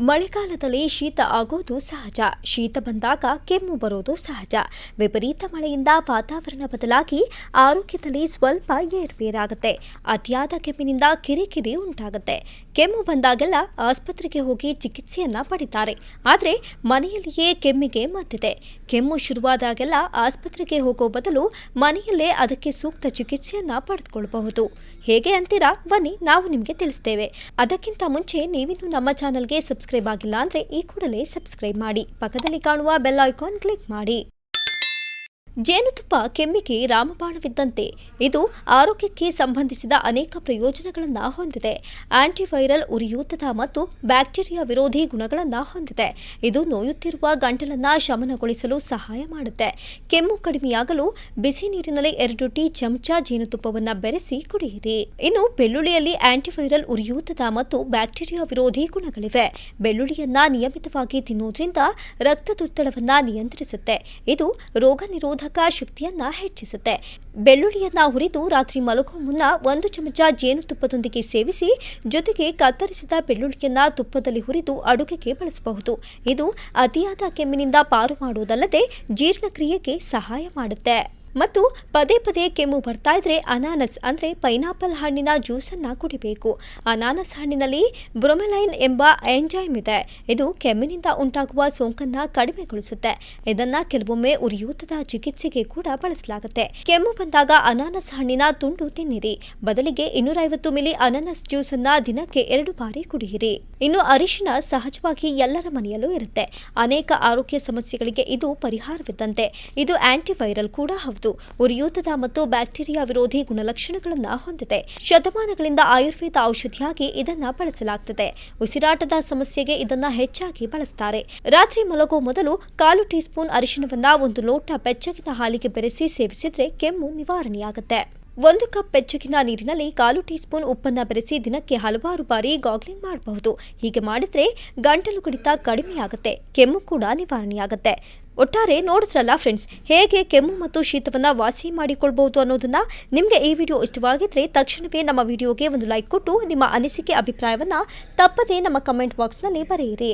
ಮಳೆಗಾಲದಲ್ಲಿ ಶೀತ ಆಗೋದು ಸಹಜ. ಶೀತ ಬಂದಾಗ ಕೆಮ್ಮು ಬರೋದು ಸಹಜ. ವಿಪರೀತ ಮಳೆಯಿಂದ ವಾತಾವರಣ ಬದಲಾಗಿ ಆರೋಗ್ಯದಲ್ಲಿ ಸ್ವಲ್ಪ ಏರುಪೇರಾಗುತ್ತೆ. ಅತಿಯಾದ ಕೆಮ್ಮಿನಿಂದ ಕಿರಿಕಿರಿ ಉಂಟಾಗುತ್ತೆ. ಕೆಮ್ಮು ಬಂದಾಗೆಲ್ಲ ಆಸ್ಪತ್ರೆಗೆ ಹೋಗಿ ಚಿಕಿತ್ಸೆಯನ್ನ ಪಡಿತಾರೆ. ಆದರೆ ಮನೆಯಲ್ಲಿಯೇ ಕೆಮ್ಮಿಗೆ ಮದ್ದಿದೆ. ಕೆಮ್ಮು ಶುರುವಾದಾಗೆಲ್ಲ ಆಸ್ಪತ್ರೆಗೆ ಹೋಗೋ ಬದಲು ಮನೆಯಲ್ಲೇ ಅದಕ್ಕೆ ಸೂಕ್ತ ಚಿಕಿತ್ಸೆಯನ್ನ ಪಡೆದುಕೊಳ್ಳಬಹುದು. ಹೇಗೆ ಅಂತೀರಾ? ಬನ್ನಿ ನಾವು ನಿಮಗೆ ತಿಳಿಸ್ತೇವೆ. ಅದಕ್ಕಿಂತ ಮುಂಚೆ ನೀವಿನ್ನು ನಮ್ಮ ಚಾನಲ್ಗೆ ಸಬ್ಸ್ಕ್ರೈಬ್ ಆಗಿಲ್ಲ ಅಂದ್ರೆ ಈ ಕೂಡಲೇ ಸಬ್ಸ್ಕ್ರೈಬ್ ಮಾಡಿ, ಪಕ್ಕದಲ್ಲಿ ಕಾಣುವ ಬೆಲ್ ಐಕಾನ್ ಕ್ಲಿಕ್ ಮಾಡಿ. ಜೇನುತುಪ್ಪ ಕೆಮ್ಮಿಗೆ ರಾಮಬಾಣವಿದ್ದಂತೆ. ಇದು ಆರೋಗ್ಯಕ್ಕೆ ಸಂಬಂಧಿಸಿದ ಅನೇಕ ಪ್ರಯೋಜನಗಳನ್ನು ಹೊಂದಿದೆ. ಆಂಟಿವೈರಲ್, ಉರಿಯೂತದ ಮತ್ತು ಬ್ಯಾಕ್ಟೀರಿಯಾ ವಿರೋಧಿ ಗುಣಗಳನ್ನು ಹೊಂದಿದೆ. ಇದು ನೋಯುತ್ತಿರುವ ಗಂಟಲನ್ನು ಶಮನಗೊಳಿಸಲು ಸಹಾಯ ಮಾಡುತ್ತೆ. ಕೆಮ್ಮು ಕಡಿಮೆಯಾಗಲು ಬಿಸಿ ನೀರಿನಲ್ಲಿ 2 ಟೀ ಚಮಚ ಜೇನುತುಪ್ಪವನ್ನು ಬೆರೆಸಿ ಕುಡಿಯಿರಿ. ಇನ್ನು ಬೆಳ್ಳುಳ್ಳಿಯಲ್ಲಿ ಆಂಟಿವೈರಲ್, ಉರಿಯೂತದ ಮತ್ತು ಬ್ಯಾಕ್ಟೀರಿಯಾ ವಿರೋಧಿ ಗುಣಗಳಿವೆ. ಬೆಳ್ಳುಳ್ಳಿಯನ್ನ ನಿಯಮಿತವಾಗಿ ತಿನ್ನುವುದರಿಂದ ರಕ್ತದೊತ್ತಡವನ್ನು ನಿಯಂತ್ರಿಸುತ್ತೆ. ಇದು ರೋಗ ನಿರೋಧಕ ಶಕ್ತಿಯನ್ನ ಹೆಚ್ಚಿಸುತ್ತೆ. ಬೆಳ್ಳುಳ್ಳಿಯನ್ನ ಹುರಿದು ರಾತ್ರಿ ಮಲಗುವ ಮುನ್ನ 1 ಚಮಚ ಜೇನುತುಪ್ಪದೊಂದಿಗೆ ಸೇವಿಸಿ. ಜೊತೆಗೆ ಕತ್ತರಿಸಿದ ಬೆಳ್ಳುಳ್ಳಿಯನ್ನ ತುಪ್ಪದಲ್ಲಿ ಹುರಿದು ಅಡುಗೆಗೆ ಬಳಸಬಹುದು. ಇದು ಅತಿಯಾದ ಕೆಮ್ಮಿನಿಂದ ಪಾರು ಮಾಡುವುದಲ್ಲದೆ ಜೀರ್ಣಕ್ರಿಯೆಗೆ ಸಹಾಯ ಮಾಡುತ್ತೆ. ಮತ್ತು ಪದೇ ಪದೇ ಕೆಮ್ಮು ಬರ್ತಾ ಇದ್ರೆ ಅನಾನಸ್ ಅಂದ್ರೆ ಪೈನಾಪಲ್ ಹಣ್ಣಿನ ಜ್ಯೂಸನ್ನು ಕುಡಿಬೇಕು. ಅನಾನಸ್ ಹಣ್ಣಿನಲ್ಲಿ ಬ್ರೊಮೆಲೈನ್ ಎಂಬ ಎಂಜೈಮ್ ಇದೆ. ಇದು ಕೆಮ್ಮಿನಿಂದ ಉಂಟಾಗುವ ಸೋಂಕನ್ನು ಕಡಿಮೆಗೊಳಿಸುತ್ತೆ. ಇದನ್ನ ಕೆಲವೊಮ್ಮೆ ಉರಿಯೂತದ ಚಿಕಿತ್ಸೆಗೆ ಕೂಡ ಬಳಸಲಾಗುತ್ತೆ. ಕೆಮ್ಮು ಬಂದಾಗ ಅನಾನಸ್ ಹಣ್ಣಿನ ತುಂಡು ತಿನ್ನಿರಿ. ಬದಲಿಗೆ 250 ಮಿಲಿ ಅನಾನಸ್ ಜ್ಯೂಸ್ ಅನ್ನ ದಿನಕ್ಕೆ 2 ಬಾರಿ ಕುಡಿಯಿರಿ. ಇನ್ನು ಅರಿಶಿನ ಸಹಜವಾಗಿ ಎಲ್ಲರ ಮನೆಯಲ್ಲೂ ಇರುತ್ತೆ. ಅನೇಕ ಆರೋಗ್ಯ ಸಮಸ್ಯೆಗಳಿಗೆ ಇದು ಪರಿಹಾರವಿದ್ದಂತೆ. ಇದು ಆಂಟಿವೈರಲ್ ಕೂಡ ಹೌದು. ಉರಿಯೂತದ ಮತ್ತು ಬ್ಯಾಕ್ಟೀರಿಯಾ ವಿರೋಧಿ ಗುಣಲಕ್ಷಣಗಳನ್ನು ಹೊಂದಿದೆ. ಶತಮಾನಗಳಿಂದ ಆಯುರ್ವೇದ ಔಷಧಿಯಾಗಿ ಇದನ್ನ ಬಳಸಲಾಗುತ್ತದೆ. ಉಸಿರಾಟದ ಸಮಸ್ಯೆಗೆ ಇದನ್ನ ಹೆಚ್ಚಾಗಿ ಬಳಸ್ತಾರೆ. ರಾತ್ರಿ ಮಲಗೋ ಮೊದಲು 1/4 ಟೀ ಸ್ಪೂನ್ ಅರಿಶಿನವನ್ನ 1 ಲೋಟ ಬೆಚ್ಚಗಿನ ಹಾಲಿಗೆ ಬೆರೆಸಿ ಸೇವಿಸಿದ್ರೆ ಕೆಮ್ಮು ನಿವಾರಣೆಯಾಗುತ್ತೆ. 1 ಕಪ್ ಬೆಚ್ಚಗಿನ ನೀರಿನಲ್ಲಿ 1/4 ಟೀ ಸ್ಪೂನ್ ಉಪ್ಪನ್ನು ಬೆರೆಸಿ ದಿನಕ್ಕೆ ಹಲವಾರು ಬಾರಿ ಗಾಗ್ಲಿಂಗ್ ಮಾಡಬಹುದು. ಹೀಗೆ ಮಾಡಿದ್ರೆ ಗಂಟಲು ಕಡಿತ ಕಡಿಮೆಯಾಗುತ್ತೆ, ಕೆಮ್ಮು ಕೂಡ ನಿವಾರಣೆಯಾಗುತ್ತೆ. ಒಟ್ಟಾರೆ ನೋಡಿದ್ರಲ್ಲ ಫ್ರೆಂಡ್ಸ್, ಹೇಗೆ ಕೆಮ್ಮು ಮತ್ತು ಶೀತವನ್ನ ವಾಸಿ ಮಾಡಿಕೊಳ್ಬಹುದು ಅನ್ನೋದನ್ನ. ನಿಮಗೆ ಈ ವಿಡಿಯೋ ಇಷ್ಟವಾಗಿದ್ರೆ ತಕ್ಷಣವೇ ನಮ್ಮ ವಿಡಿಯೋಗೆ ಒಂದು ಲೈಕ್ ಕೊಟ್ಟು ನಿಮ್ಮ ಅನಿಸಿಕೆ ಅಭಿಪ್ರಾಯವನ್ನ ತಪ್ಪದೇ ನಮ್ಮ ಕಮೆಂಟ್ ಬಾಕ್ಸ್ನಲ್ಲಿ ಬರೆಯಿರಿ.